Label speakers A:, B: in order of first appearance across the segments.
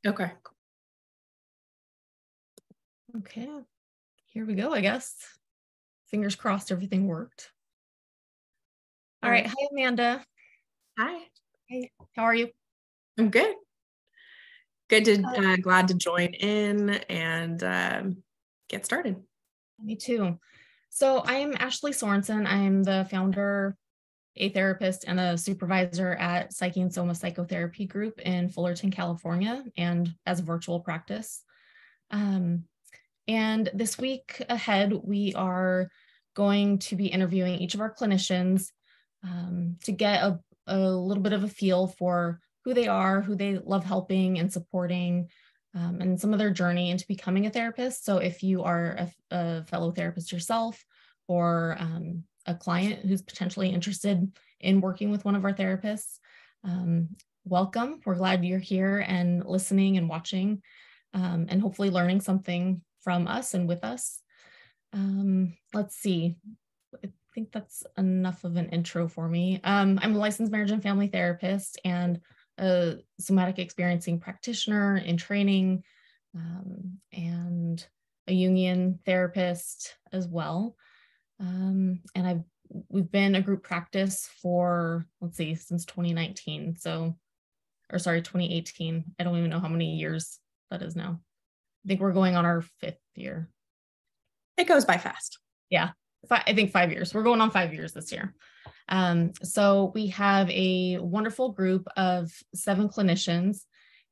A: Okay.
B: Okay, here we go, I guess. Fingers crossed everything worked. All right. Hi, Amanda.
A: Hi.
B: Hey, how are you?
A: I'm good. Glad to join in and get started.
B: Me too. So I am Ashley Sorensen. I'm the founder, a therapist, and a supervisor at Psyche Soma Psychotherapy Group in Fullerton, California, and as a virtual practice. And this week ahead, we are going to be interviewing each of our clinicians to get a little bit of a feel for who they are, who they love helping and supporting, and some of their journey into becoming a therapist. So if you are a fellow therapist yourself or a client who's potentially interested in working with one of our therapists, welcome. We're glad you're here and listening and watching, and hopefully learning something from us and with us. Let's see. I think that's enough of an intro for me. I'm a licensed marriage and family therapist and a somatic experiencing practitioner in training, and a Jungian therapist as well. And we've been a group practice for, since 2019. 2018. I don't even know how many years that is now. I think we're going on our 5th year.
A: It goes by fast.
B: Yeah, I think 5 years. We're going on 5 years this year. So we have a wonderful group of 7 clinicians,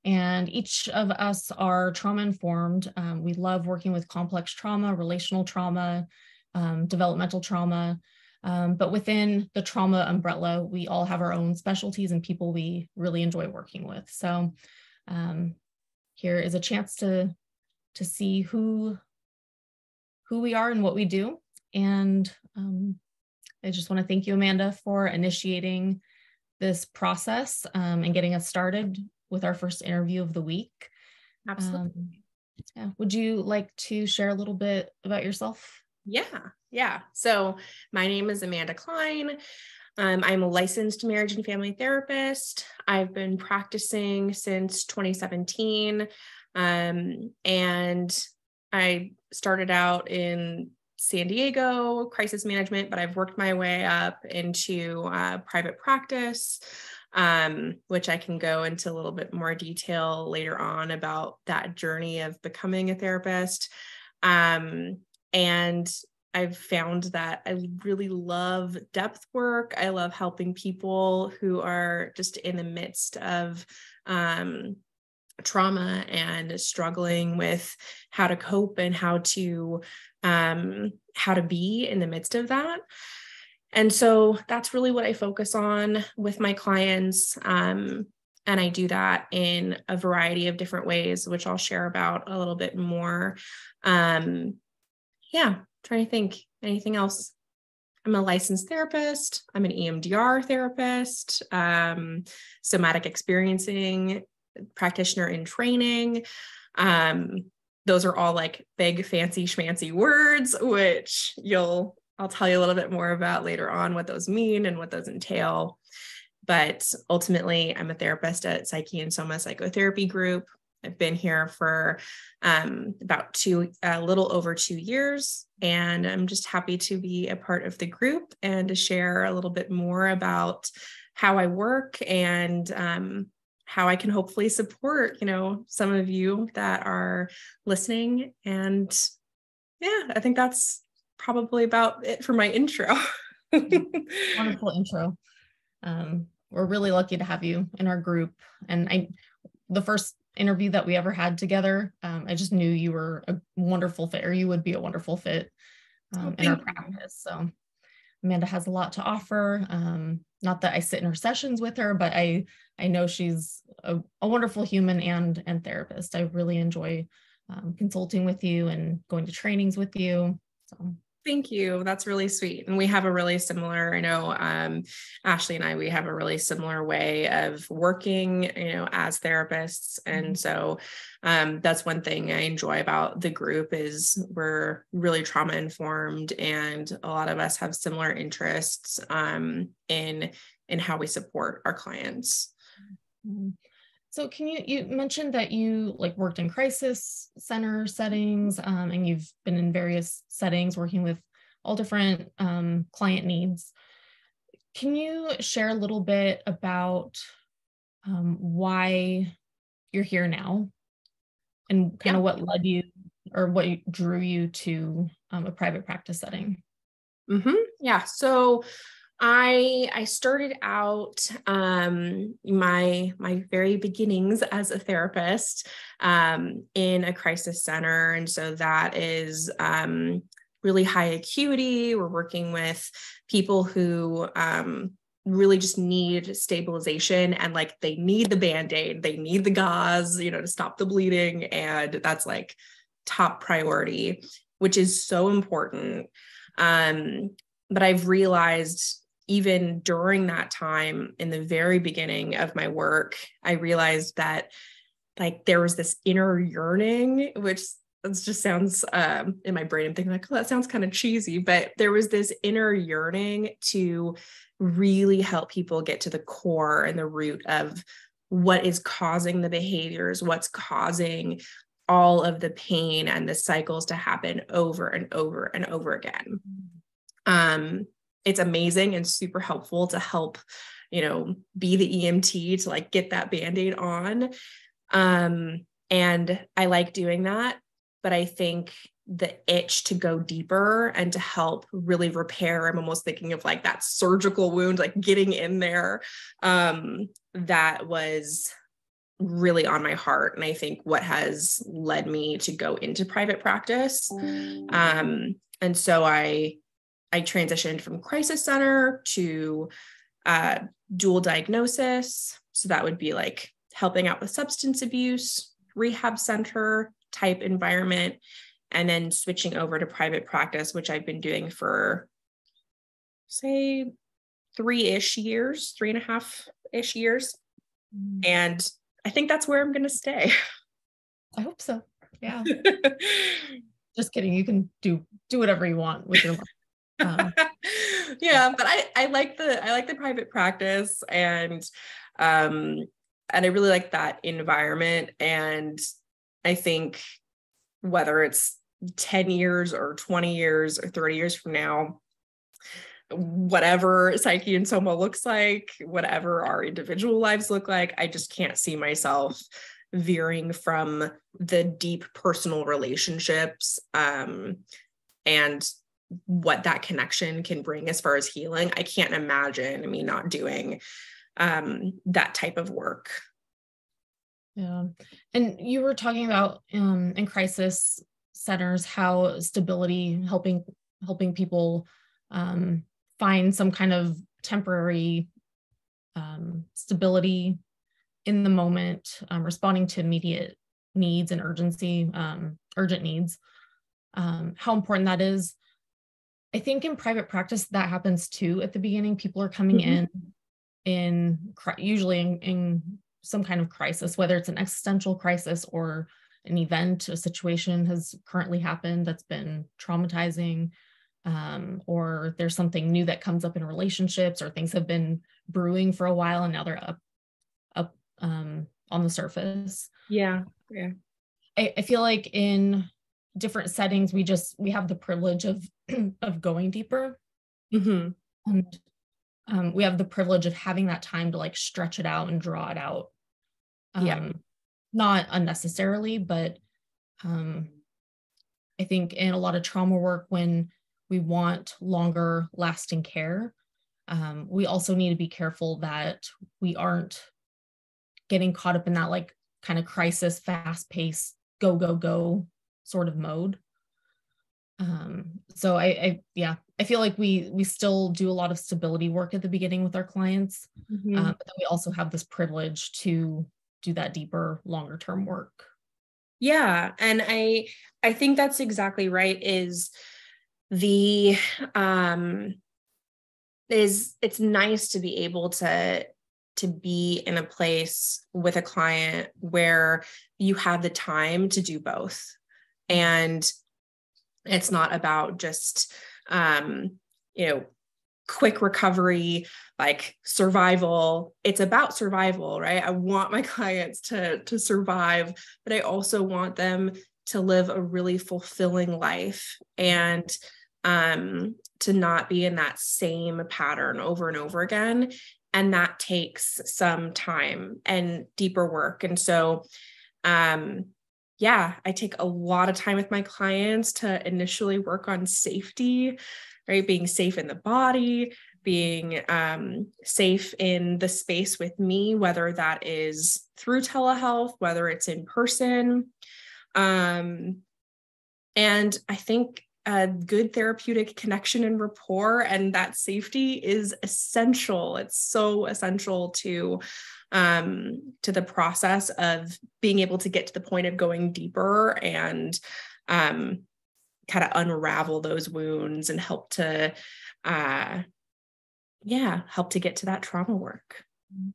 B: and each of us are trauma-informed. We love working with complex trauma, relational trauma, developmental trauma. But within the trauma umbrella, we all have our own specialties and people we really enjoy working with. So here is a chance to see who we are and what we do. And I just want to thank you, Amanda, for initiating this process and getting us started with our first interview of the week.
A: Absolutely.
B: Yeah. Would you like to share a little bit about yourself?
A: Yeah. So my name is Amanda Cline. I'm a licensed marriage and family therapist. I've been practicing since 2017. And I started out in San Diego crisis management, but I've worked my way up into private practice, which I can go into a little bit more detail later on about that journey of becoming a therapist. And I've found that I really love depth work. I love helping people who are just in the midst of trauma and struggling with how to cope and how to be in the midst of that. And so that's really what I focus on with my clients. And I do that in a variety of different ways, which I'll share about a little bit more. Trying to think anything else. I'm a licensed therapist. I'm an EMDR therapist, Somatic Experiencing practitioner in training. Those are all like big, fancy, schmancy words, which I'll tell you a little bit more about later on what those mean and what those entail. But ultimately, I'm a therapist at Psyche Soma Psychotherapy Group. I've been here for about a little over 2 years, and I'm just happy to be a part of the group and to share a little bit more about how I work and how I can hopefully support, some of you that are listening. And I think that's probably about it for my intro.
B: Wonderful intro. We're really lucky to have you in our group. And the first interview that we ever had together, I just knew you were a wonderful fit, or you would be a wonderful fit in our practice. So Amanda has a lot to offer. Not that I sit in her sessions with her, but I know she's a wonderful human and therapist. I really enjoy consulting with you and going to trainings with you. So.
A: Thank you. That's really sweet. And we have a really similar, Ashley and we have a really similar way of working, as therapists. And so that's one thing I enjoy about the group is we're really trauma informed, and a lot of us have similar interests in how we support our clients.
B: So you mentioned that you like worked in crisis center settings, and you've been in various settings working with all different client needs. Can you share a little bit about why you're here now and kind
A: Yeah.
B: of what led you or what drew you to a private practice setting?
A: Yeah. So I started out my very beginnings as a therapist in a crisis center, and so that is really high acuity. We're working with people who really just need stabilization, and like they need the Band-Aid, they need the gauze, to stop the bleeding, and that's like top priority, which is so important. But I've realized even during that time, in the very beginning of my work, I realized that like there was this inner yearning, which just sounds in my brain, I'm thinking like, oh, that sounds kind of cheesy, but there was this inner yearning to really help people get to the core and the root of what is causing the behaviors, what's causing all of the pain and the cycles to happen over and over and over again. It's amazing and super helpful to help, be the EMT to like get that Band-Aid on. And I like doing that, but I think the itch to go deeper and to help really repair, I'm almost thinking of like that surgical wound, like getting in there, that was really on my heart. And I think what has led me to go into private practice. And so I transitioned from crisis center to dual diagnosis. So that would be like helping out with substance abuse, rehab center type environment, and then switching over to private practice, which I've been doing for, say, 3-ish years, 3.5-ish years. And I think that's where I'm going to stay.
B: I hope so. Yeah. Just kidding. You can do whatever you want with your life.
A: Yeah, but I like the private practice, and I really like that environment. And I think whether it's 10 years or 20 years or 30 years from now, whatever Psyche and Soma looks like, whatever our individual lives look like, I just can't see myself veering from the deep personal relationships and what that connection can bring as far as healing. I can't imagine me not doing that type of work.
B: Yeah. And you were talking about in crisis centers, how stability, helping people find some kind of temporary stability in the moment, responding to immediate needs and urgent needs, how important that is. I think in private practice that happens too. At the beginning, people are coming usually in some kind of crisis, whether it's an existential crisis or an event, a situation has currently happened that's been traumatizing, or there's something new that comes up in relationships, or things have been brewing for a while and now they're up on the surface.
A: Yeah.
B: I feel like in different settings, we have the privilege of going deeper. And we have the privilege of having that time to like stretch it out and draw it out. Not unnecessarily, but I think in a lot of trauma work, when we want longer lasting care, we also need to be careful that we aren't getting caught up in that like kind of crisis, fast paced, go sort of mode. So I feel like we still do a lot of stability work at the beginning with our clients, but then we also have this privilege to do that deeper, longer term work.
A: Yeah. And I think that's exactly right. It's nice to be able to be in a place with a client where you have the time to do both. And it's not about just, quick recovery, like survival. It's about survival, right? I want my clients to survive, but I also want them to live a really fulfilling life and to not be in that same pattern over and over again. And that takes some time and deeper work. And so, I take a lot of time with my clients to initially work on safety, right? Being safe in the body, being safe in the space with me, whether that is through telehealth, whether it's in person. And I think a good therapeutic connection and rapport and that safety is essential. It's so essential to the process of being able to get to the point of going deeper and kind of unravel those wounds and help to get to that trauma work.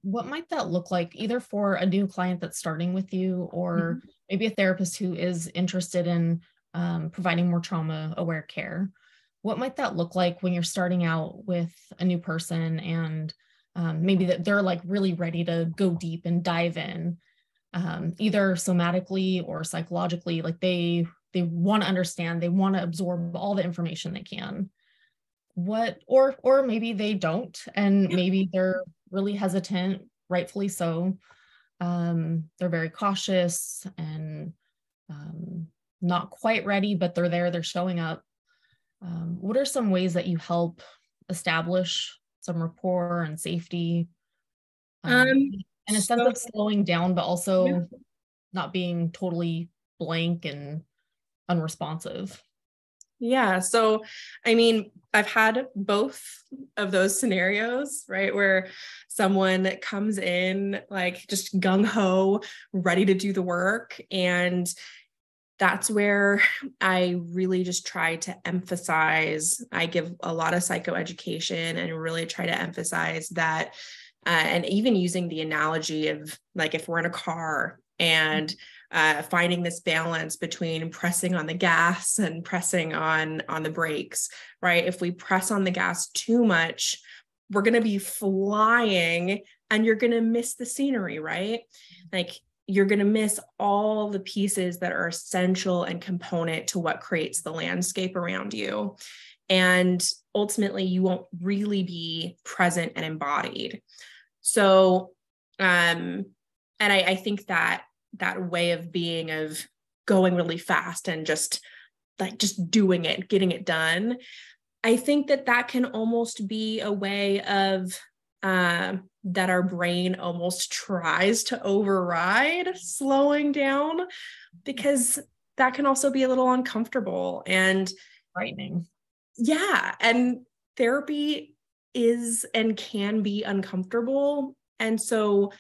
B: What might that look like, either for a new client that's starting with you, or maybe a therapist who is interested in providing more trauma-aware care? What might that look like when you're starting out with a new person and maybe that they're like really ready to go deep and dive in, either somatically or psychologically, like they want to understand, they want to absorb all the information they can. Or maybe they don't, and maybe they're really hesitant, rightfully so. They're very cautious and not quite ready, but they're there, they're showing up. What are some ways that you help establish some rapport and safety, and a sense of slowing down, but also not being totally blank and unresponsive?
A: Yeah. So, I mean, I've had both of those scenarios, right? Where someone comes in like just gung ho, ready to do the work. And that's where I really just try to emphasize, I give a lot of psychoeducation and really try to emphasize that, and even using the analogy of like, if we're in a car and finding this balance between pressing on the gas and pressing on the brakes, right? If we press on the gas too much, we're going to be flying and you're going to miss the scenery, right? Like you're going to miss all the pieces that are essential and component to what creates the landscape around you. And ultimately, you won't really be present and embodied. So, and I think that way of being, of going really fast and just doing it, getting it done, I think that can almost be a way of that our brain almost tries to override slowing down, because that can also be a little uncomfortable and
B: frightening.
A: Yeah. And therapy is and can be uncomfortable. And so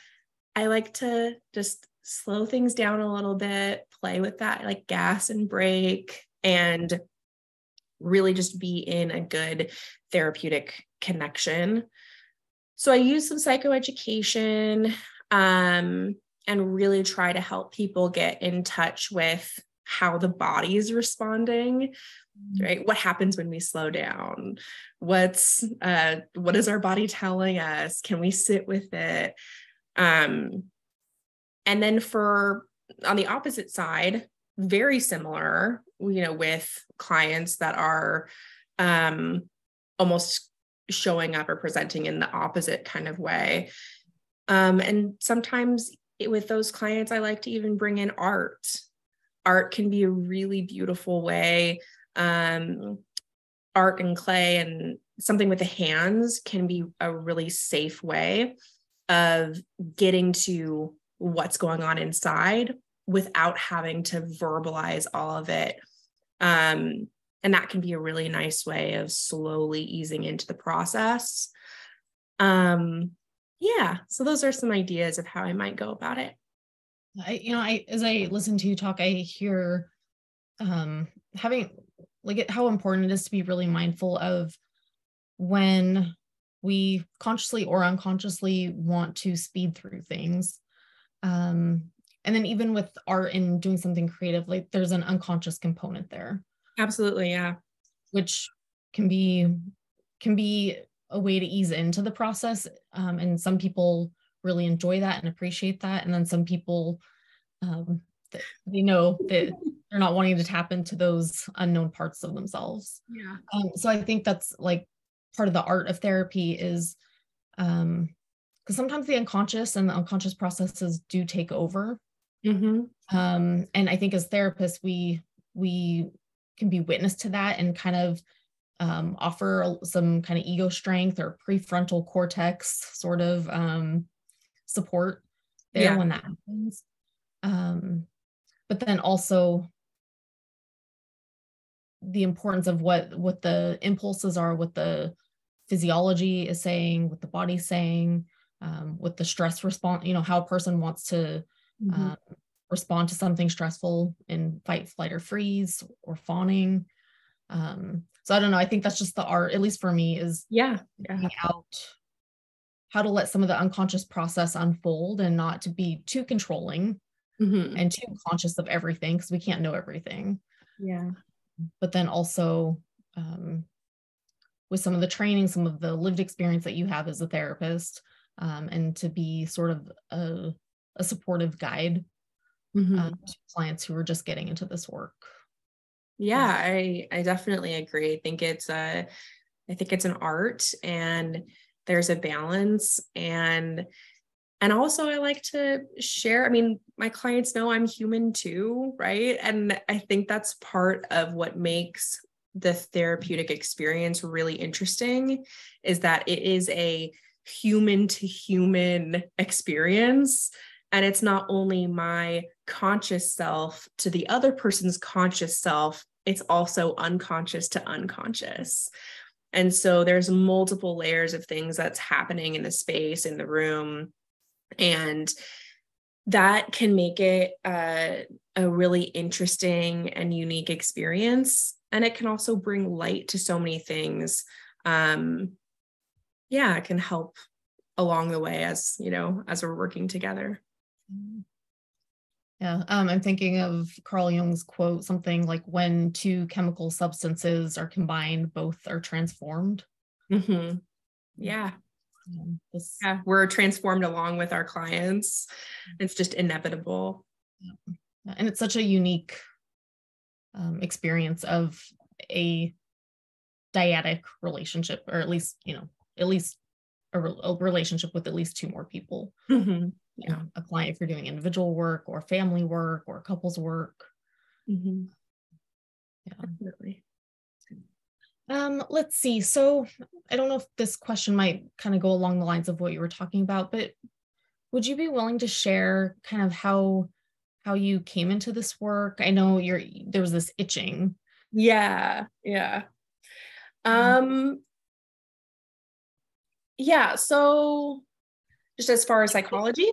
A: I like to just slow things down a little bit, play with that like gas and brake, and really just be in a good therapeutic connection. So I use some psychoeducation and really try to help people get in touch with how the body is responding, right? What happens when we slow down? What is our body telling us? Can we sit with it? And then on the opposite side, very similar, with clients that are almost showing up or presenting in the opposite kind of way. And sometimes with those clients, I like to even bring in art. Art can be a really beautiful way. Art and clay and something with the hands can be a really safe way of getting to what's going on inside without having to verbalize all of it. And that can be a really nice way of slowly easing into the process. So those are some ideas of how I might go about it.
B: As I listen to you talk, I hear having how important it is to be really mindful of when we consciously or unconsciously want to speed through things. And then even with art and doing something creative, like there's an unconscious component there.
A: Absolutely. Yeah.
B: Which can be a way to ease into the process. And some people really enjoy that and appreciate that. And then some people, they know that they're not wanting to tap into those unknown parts of themselves.
A: Yeah.
B: So I think that's like part of the art of therapy is, because sometimes the unconscious and the unconscious processes do take over.
A: Mm-hmm.
B: And I think as therapists, we can be witness to that and kind of offer some kind of ego strength or prefrontal cortex sort of support there when that happens. But then also the importance of what the impulses are, what the physiology is saying, what the body's saying, what the stress response, how a person wants to respond to something stressful in fight, flight, or freeze, or fawning. So I don't know. I think that's just the art, at least for me, is figuring out how to let some of the unconscious process unfold and not to be too controlling and too conscious of everything, because we can't know everything.
A: Yeah.
B: But then also with some of the training, some of the lived experience that you have as a therapist, and to be sort of a supportive guide to clients who are just getting into this work.
A: Yeah, I definitely agree. I think it's an art, and there's a balance, and also I like to share. I mean, my clients know I'm human too, right? And I think that's part of what makes the therapeutic experience really interesting, is that it is a human to human experience. And it's not only my conscious self to the other person's conscious self, it's also unconscious to unconscious. And so there's multiple layers of things that's happening in the space, in the room. And that can make it a really interesting and unique experience. And it can also bring light to so many things. It can help along the way as we're working together.
B: Yeah, I'm thinking of Carl Jung's quote, something like, when two chemical substances are combined, both are transformed.
A: Yeah. We're transformed along with our clients. It's just inevitable.
B: And it's such a unique experience of a dyadic relationship, or at least a relationship with at least two more people. A client, if you're doing individual work or family work or couples work.
A: Definitely.
B: Let's see. So I don't know if this question might kind of go along the lines of what you were talking about, but would you be willing to share kind of how you came into this work? I know there was this itching.
A: Yeah. So just as far as psychology?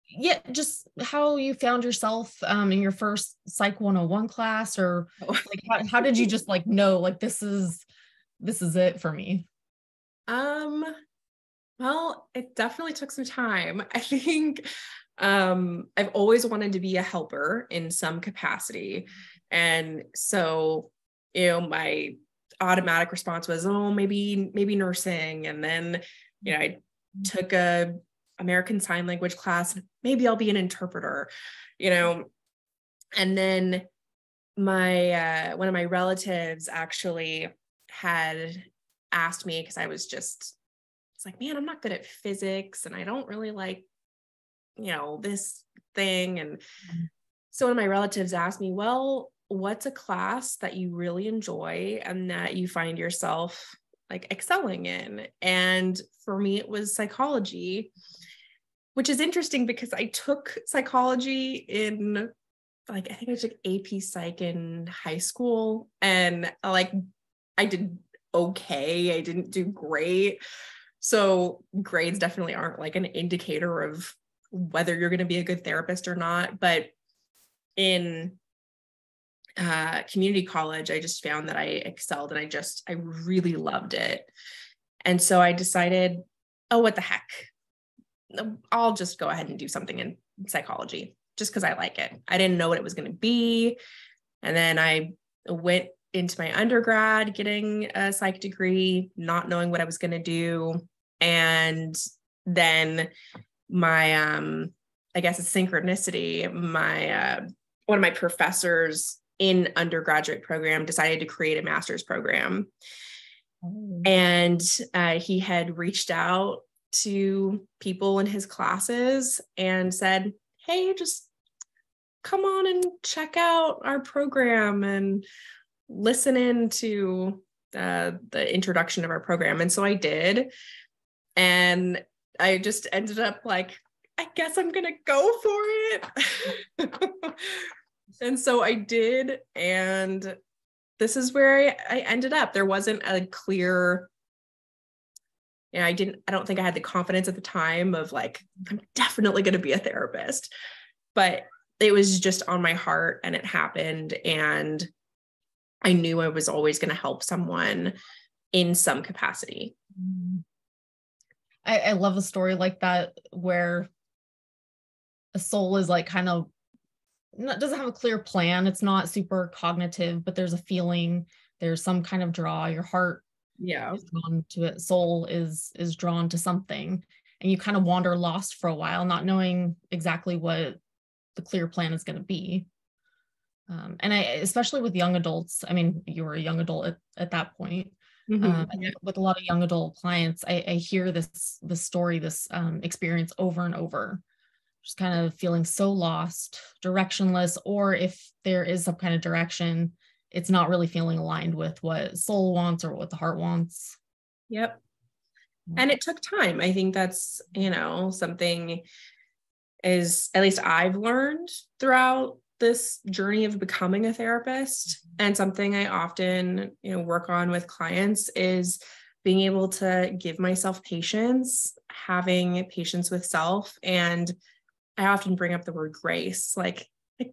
B: Yeah, just how you found yourself in your first Psych 101 class, or like how did you just know this is it for me?
A: Well, it definitely took some time. I think I've always wanted to be a helper in some capacity. And so, my automatic response was, oh, maybe nursing. And then, I took a American Sign Language class. Maybe I'll be an interpreter, and then one of my relatives actually had asked me, because I was like, man, I'm not good at physics and I don't really like, this thing. And so one of my relatives asked me, well, what's a class that you really enjoy and that you find yourself excelling in? And for me, it was psychology, which is interesting because I took psychology in I think I took AP Psych in high school, and I did okay. I didn't do great. So grades definitely aren't an indicator of whether you're going to be a good therapist or not. But in community college, I just found that I excelled, and I really loved it. And so I decided, oh, what the heck? I'll just go ahead and do something in psychology just because I like it. I didn't know what it was going to be. And then I went into my undergrad, getting a psych degree, not knowing what I was going to do. And then my, I guess it's synchronicity, my, one of my professors in undergraduate program decided to create a master's program. And he had reached out to people in his classes and said, hey, just come on and check out our program and listen in to the introduction of our program. And so I did. And I just ended up like, I guess I'm going to go for it. And so I did. And this is where I ended up. There wasn't a clear, I don't think I had the confidence at the time of like, I'm definitely going to be a therapist, but it was just on my heart and it happened. And I knew I was always going to help someone in some capacity.
B: I love a story like that where a soul is like kind of doesn't have a clear plan. It's not super cognitive, but there's a feeling, there's some kind of draw. Your heart is drawn to it. Soul is drawn to something, and you kind of wander lost for a while, not knowing exactly what the clear plan is going to be. And especially with young adults, I mean, you were a young adult at that point. With a lot of young adult clients, I hear this story, this experience over and over, just kind of feeling so lost, directionless, or if there is some kind of direction, it's not really feeling aligned with what soul wants or what the heart wants.
A: Yep. And it took time. I think that's, something is, at least I've learned throughout this journey of becoming a therapist, and something I often, work on with clients is being able to give myself patience, having patience with self. And I often bring up the word grace, like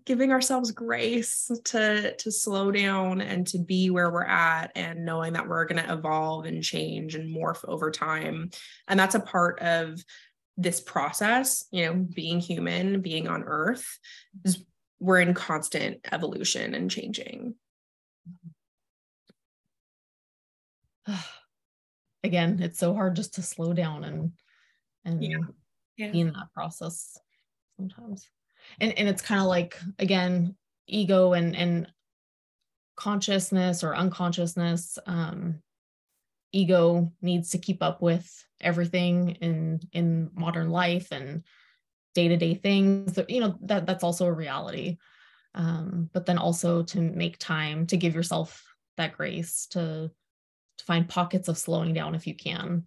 A: giving ourselves grace to slow down and to be where we're at, and knowing that we're going to evolve and change and morph over time. And that's a part of this process, being human, being on earth, we're in constant evolution and changing.
B: Again, it's so hard just to slow down and be in that process sometimes. And it's kind of like, again, ego and consciousness or unconsciousness. Ego needs to keep up with everything in modern life and day-to-day things. That's also a reality. But then also to make time to give yourself that grace to find pockets of slowing down if you can.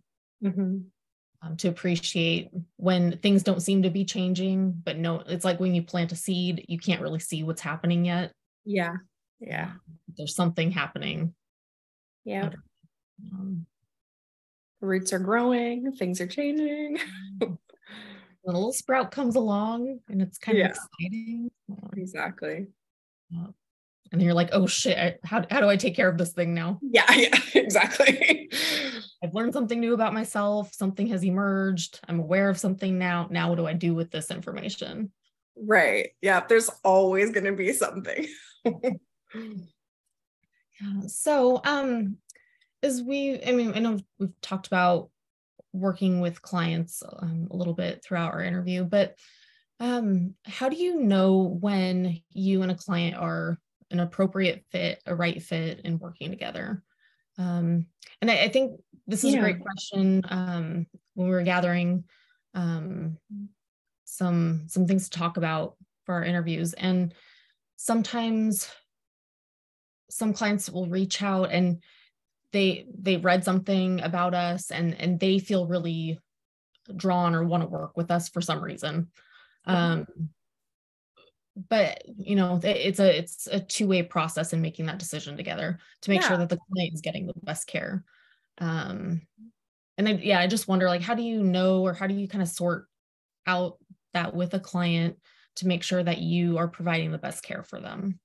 B: To appreciate when things don't seem to be changing, but no, it's like when you plant a seed, you can't really see what's happening yet.
A: Yeah.
B: There's something happening.
A: Yeah. Roots are growing, things are changing.
B: When a little sprout comes along and it's kind of exciting.
A: Exactly.
B: And you're like, oh shit, how do I take care of this thing now?
A: Yeah, exactly.
B: I've learned something new about myself. Something has emerged. I'm aware of something now. Now what do I do with this information?
A: Right. Yeah, there's always going to be something.
B: So, I know we've talked about working with clients a little bit throughout our interview, but how do you know when you and a client are an appropriate fit, a right fit in working together? And I think this is a great question. When we were gathering some things to talk about for our interviews, and sometimes some clients will reach out and they read something about us and they feel really drawn or want to work with us for some reason. But it's a two-way process in making that decision together to make sure that the client is getting the best care. And I just wonder, like, how do you know, or how do you kind of sort out that with a client to make sure that you are providing the best care for them,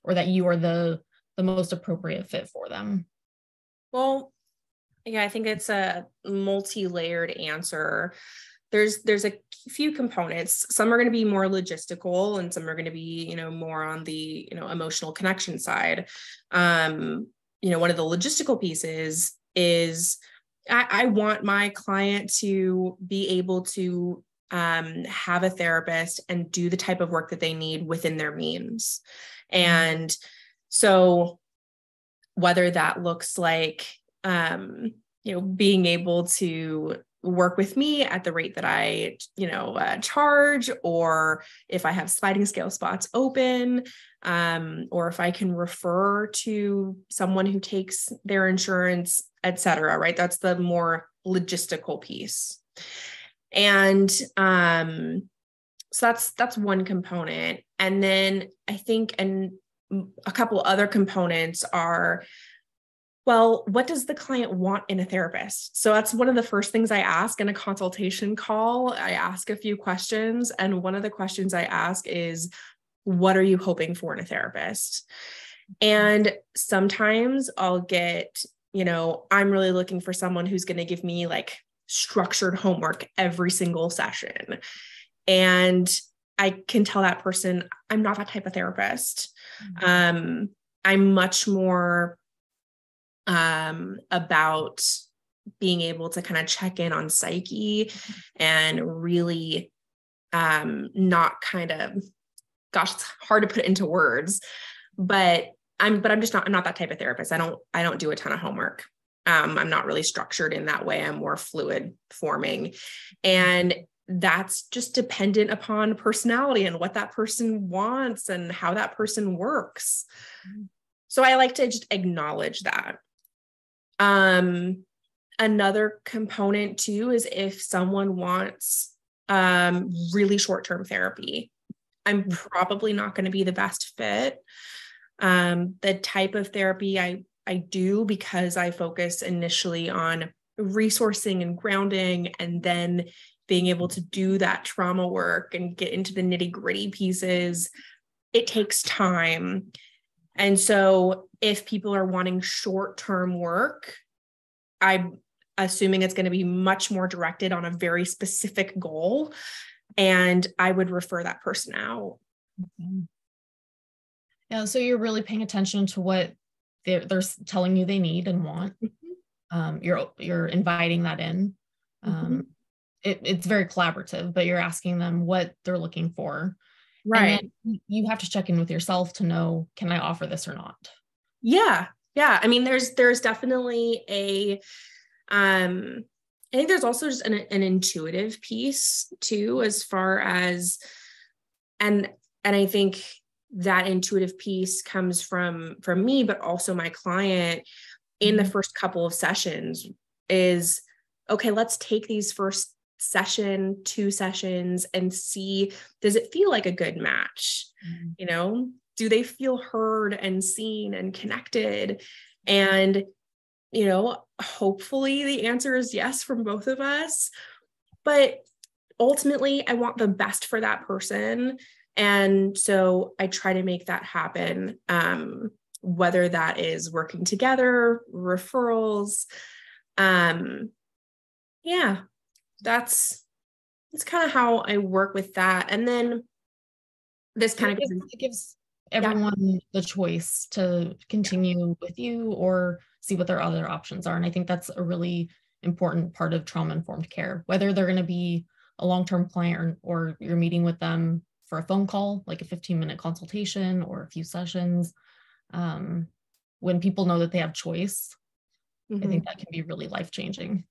B: or that you are the most appropriate fit for them?
A: Well, I think it's a multi-layered answer. there's a few components. Some are going to be more logistical and some are going to be, you know, more on the, you know, emotional connection side. You know, one of the logistical pieces is I want my client to be able to have a therapist and do the type of work that they need within their means. And so whether that looks like, you know, being able to work with me at the rate that I, you know, charge, or if I have sliding scale spots open, or if I can refer to someone who takes their insurance, et cetera, right? That's the more logistical piece. And so that's one component. And then I think, and a couple other components are, well, what does the client want in a therapist? So that's one of the first things I ask in a consultation call. I ask a few questions. And one of the questions I ask is, what are you hoping for in a therapist? And sometimes I'll get, you know, I'm really looking for someone who's going to give me like structured homework every single session. And I can tell that person, I'm not that type of therapist. I'm much more about being able to kind of check in on psyche and really not kind of, gosh, it's hard to put it into words, but I'm not that type of therapist. I don't do a ton of homework. I'm not really structured in that way. I'm more fluid forming. And that's just dependent upon personality and what that person wants and how that person works. So I like to just acknowledge that. Another component too is if someone wants really short-term therapy, I'm probably not going to be the best fit. The type of therapy I do, because I focus initially on resourcing and grounding, and then being able to do that trauma work and get into the nitty-gritty pieces, it takes time. And so if people are wanting short-term work, I'm assuming it's going to be much more directed on a very specific goal, and I would refer that person out.
B: Yeah, so you're really paying attention to what they're telling you they need and want. You're inviting that in. It's very collaborative, but you're asking them what they're looking for.
A: Right.
B: And then you have to check in with yourself to know, can I offer this or not?
A: Yeah. I mean, there's definitely I think there's also just an intuitive piece too, as far as, and I think that intuitive piece comes from me, but also my client in the first couple of sessions is, okay, let's take these first session, 2 sessions, and see, does it feel like a good match? You know, do they feel heard and seen and connected? And, you know, hopefully the answer is yes from both of us, but ultimately I want the best for that person. And so I try to make that happen, whether that is working together, referrals. Yeah, that's kind of how I work with that. And then this kind of
B: gives everyone the choice to continue with you or see what their other options are. And I think that's a really important part of trauma-informed care, whether they're going to be a long-term client or you're meeting with them for a phone call, like a 15-minute consultation or a few sessions. When people know that they have choice, I think that can be really life-changing.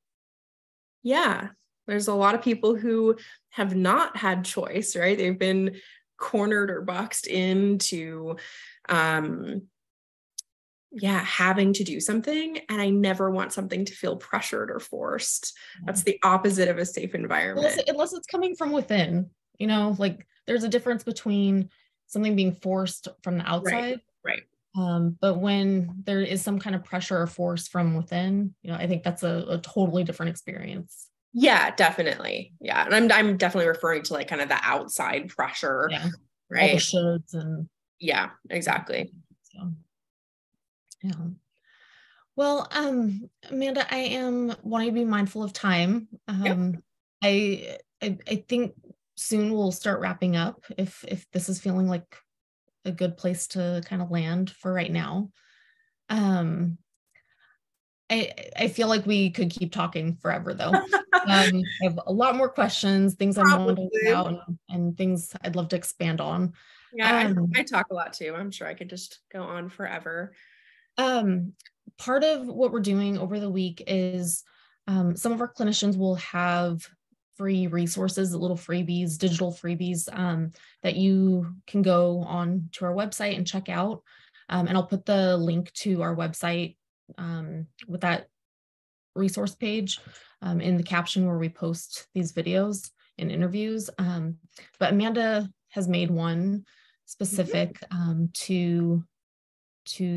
A: Yeah. There's a lot of people who have not had choice, right? They've been cornered or boxed into, having to do something. And I never want something to feel pressured or forced. That's the opposite of a safe environment.
B: Unless it's coming from within, you know, like there's a difference between something being forced from the outside.
A: Right.
B: But when there is some kind of pressure or force from within, you know, I think that's a totally different experience.
A: Yeah, definitely. Yeah. And I'm definitely referring to like kind of the outside pressure, right?
B: All the shoulds and
A: yeah, exactly.
B: So, yeah. Well, Amanda, I am wanting to be mindful of time. I I think soon we'll start wrapping up if this is feeling like a good place to kind of land for right now. I feel like we could keep talking forever though. I have a lot more questions, things I'm wondering
A: Probably.
B: about, and things I'd love to expand on.
A: Yeah, I talk a lot too. I'm sure I could just go on forever.
B: Part of what we're doing over the week is some of our clinicians will have free resources, little freebies, digital freebies that you can go on to our website and check out. And I'll put the link to our website with that resource page in the caption where we post these videos and interviews. But Amanda has made one specific to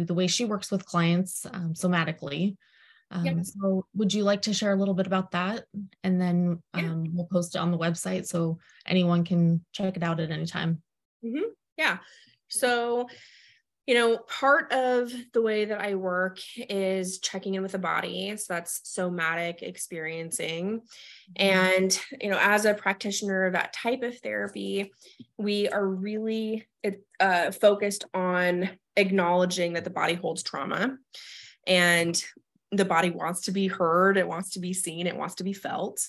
B: the way she works with clients somatically. So would you like to share a little bit about that? And then we'll post it on the website so anyone can check it out at any time.
A: Yeah. So, part of the way that I work is checking in with the body. So that's somatic experiencing. And, as a practitioner of that type of therapy, we are really focused on acknowledging that the body holds trauma and the body wants to be heard. It wants to be seen. It wants to be felt.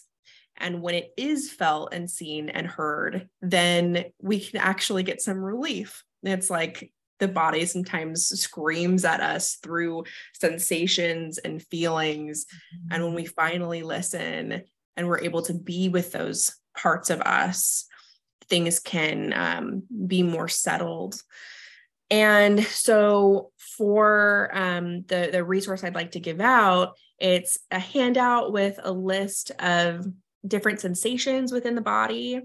A: And when it is felt and seen and heard, then we can actually get some relief. It's like the body sometimes screams at us through sensations and feelings. And when we finally listen and we're able to be with those parts of us, things can be more settled. And so for the resource I'd like to give out, it's a handout with a list of different sensations within the body.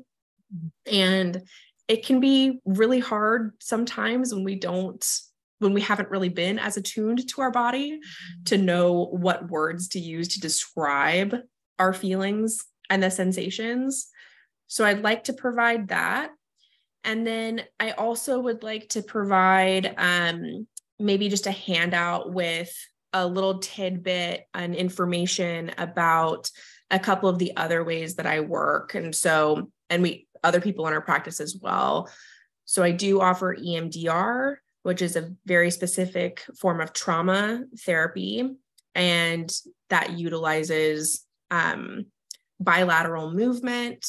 A: And it can be really hard sometimes when we haven't really been as attuned to our body to know what words to use to describe our feelings and the sensations. So I'd like to provide that. And then I also would like to provide maybe just a handout with a little tidbit and information about a couple of the other ways that I work. And other people in our practice as well. So I do offer EMDR, which is a very specific form of trauma therapy. And that utilizes bilateral movement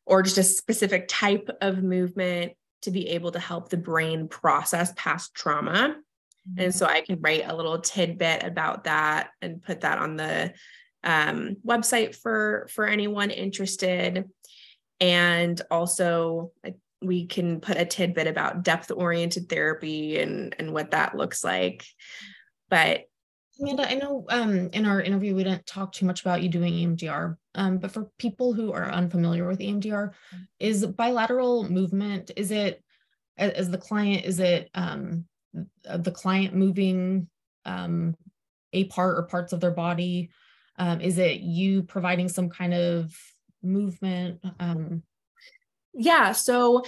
A: or just a specific type of movement to be able to help the brain process past trauma. And so I can write a little tidbit about that and put that on the website for anyone interested. And also we can put a tidbit about depth-oriented therapy and what that looks like. But
B: Amanda, I know in our interview, we didn't talk too much about you doing EMDR, but for people who are unfamiliar with EMDR, is bilateral movement, is it, as the client, is it the client moving a part or parts of their body? Is it you providing some kind of movement?
A: Yeah. So,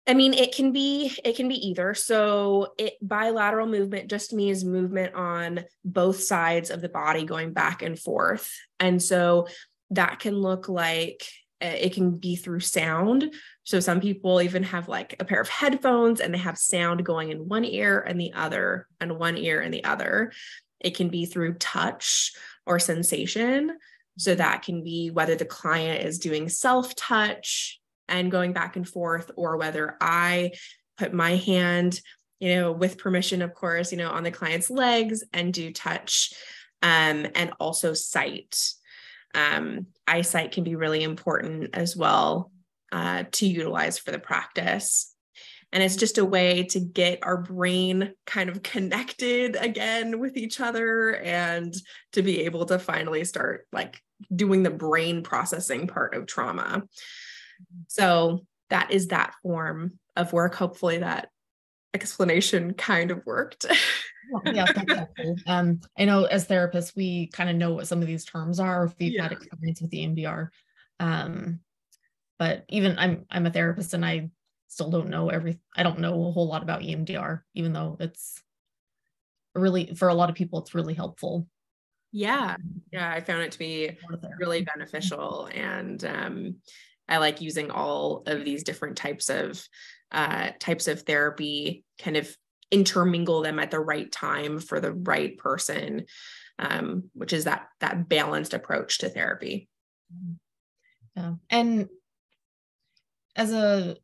A: I mean, it can be either. So bilateral movement just means movement on both sides of the body going back and forth. And so that can look like it can be through sound. So some people even have like a pair of headphones and they have sound going in one ear and the other, and one ear and the other. It can be through touch or sensation. So that can be whether the client is doing self-touch and going back and forth, or whether I put my hand, with permission, of course, on the client's legs and do touch, and also sight. Eyesight can be really important as well to utilize for the practice. And it's just a way to get our brain kind of connected again with each other and to be able to finally start like doing the brain processing part of trauma. So that is that form of work. Hopefully that explanation kind of worked.
B: Yeah, that's helpful. I know as therapists, we kind of know what some of these terms are if we've had experience with the EMDR. But even I'm a therapist and I still don't know I don't know a whole lot about EMDR, even though it's really, for a lot of people, it's really helpful.
A: Yeah. Yeah. I found it to be really beneficial. And I like using all of these different types of therapy, kind of intermingle them at the right time for the right person, which is that balanced approach to therapy.
B: Yeah. And as a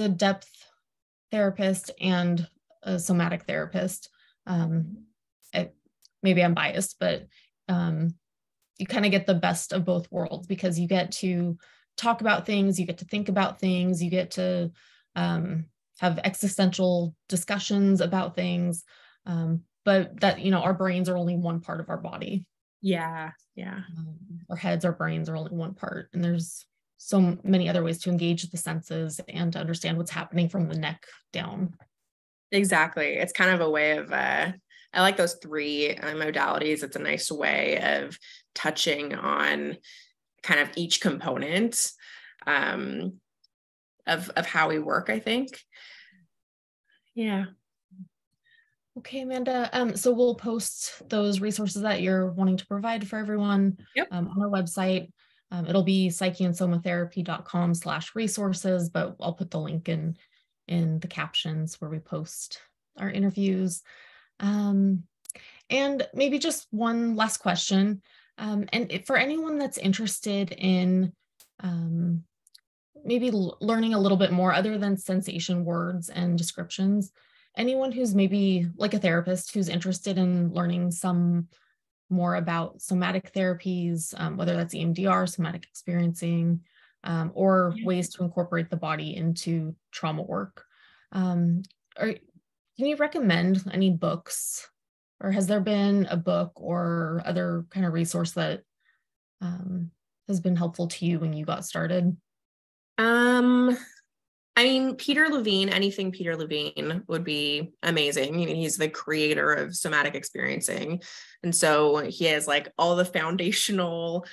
B: depth therapist and a somatic therapist, maybe I'm biased, but you kind of get the best of both worlds, because you get to talk about things, you get to think about things, you get to have existential discussions about things, but that, our brains are only one part of our body.
A: Yeah. Yeah.
B: Our heads, our brains are only one part, and there's so many other ways to engage the senses and to understand what's happening from the neck down.
A: Exactly. It's kind of a way of, I like those three modalities. It's a nice way of touching on kind of each component of how we work, I think. Yeah.
B: Okay, Amanda. So we'll post those resources that you're wanting to provide for everyone on our website. It'll be psycheandsomatherapy.com/resources, but I'll put the link in the captions where we post our interviews. And maybe just one last question. And for anyone that's interested in maybe learning a little bit more other than sensation words and descriptions, anyone who's maybe like a therapist who's interested in learning some more about somatic therapies, whether that's EMDR, somatic experiencing, or ways to incorporate the body into trauma work. Can you recommend any books, or has there been a book or other kind of resource that has been helpful to you when you got started?
A: I mean, Peter Levine, anything Peter Levine would be amazing. I mean, he's the creator of Somatic Experiencing. And so he has like all the foundational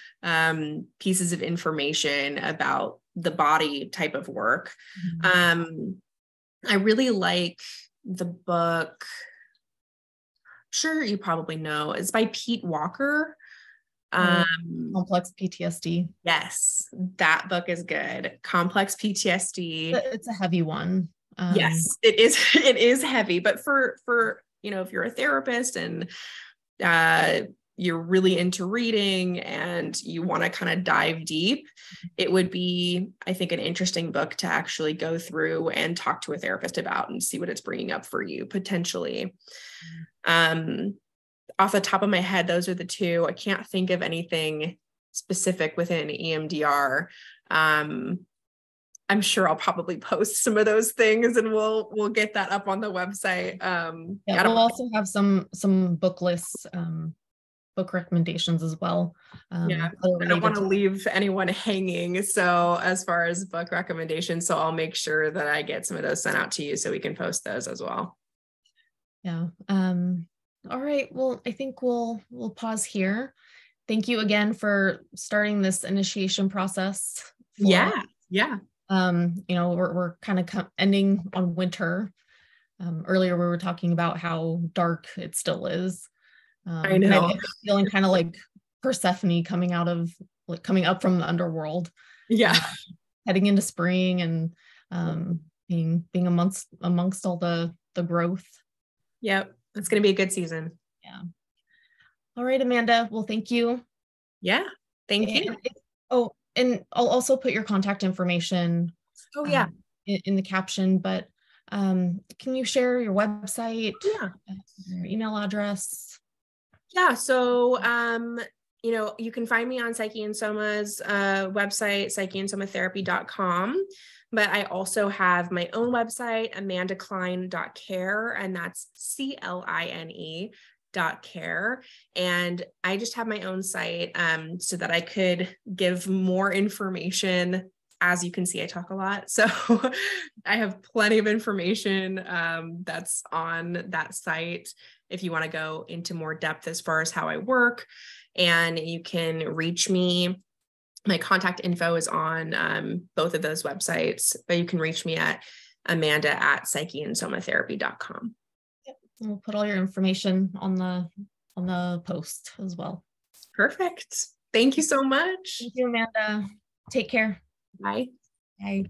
A: pieces of information about the body type of work. I really like the book. Sure, you probably know. It's by Pete Walker.
B: Complex PTSD.
A: Yes, that book is good. Complex PTSD.
B: It's a heavy one.
A: Yes, it is. It is heavy, but for if you're a therapist and you're really into reading and you want to kind of dive deep, it would be, I think, an interesting book to actually go through and talk to a therapist about and see what it's bringing up for you potentially. Off the top of my head, those are the two. I can't think of anything specific within EMDR. I'm sure I'll probably post some of those things and we'll get that up on the website.
B: We'll also have some book lists, book recommendations as well.
A: I don't want to leave anyone hanging. So as far as book recommendations, so I'll make sure that I get some of those sent out to you so we can post those as well.
B: Yeah. All right. Well, I think we'll pause here. Thank you again for starting this initiation process.
A: Yeah.
B: We're kind of ending on winter. Earlier we were talking about how dark it still is.
A: I know.
B: I'm feeling kind of like Persephone coming up from the underworld.
A: Yeah.
B: Heading into spring and being amongst all the growth.
A: Yep. It's going to be a good season.
B: Yeah. All right, Amanda. Well, thank you.
A: Yeah. Thank you.
B: And I'll also put your contact information in the caption, but can you share your website, your email address?
A: Yeah. So, you can find me on Psyche and Soma's website, psycheandsomatherapy.com. But I also have my own website, amandacline.care, and that's CLINE.care. And I just have my own site so that I could give more information. As you can see, I talk a lot. So I have plenty of information that's on that site if you want to go into more depth as far as how I work. And you can reach me. My contact info is on both of those websites, but you can reach me at amanda@psycheandsomatherapy.com.
B: Yep. We'll put all your information on the post as well.
A: Perfect. Thank you so much.
B: Thank you, Amanda. Take care.
A: Bye.
B: Bye.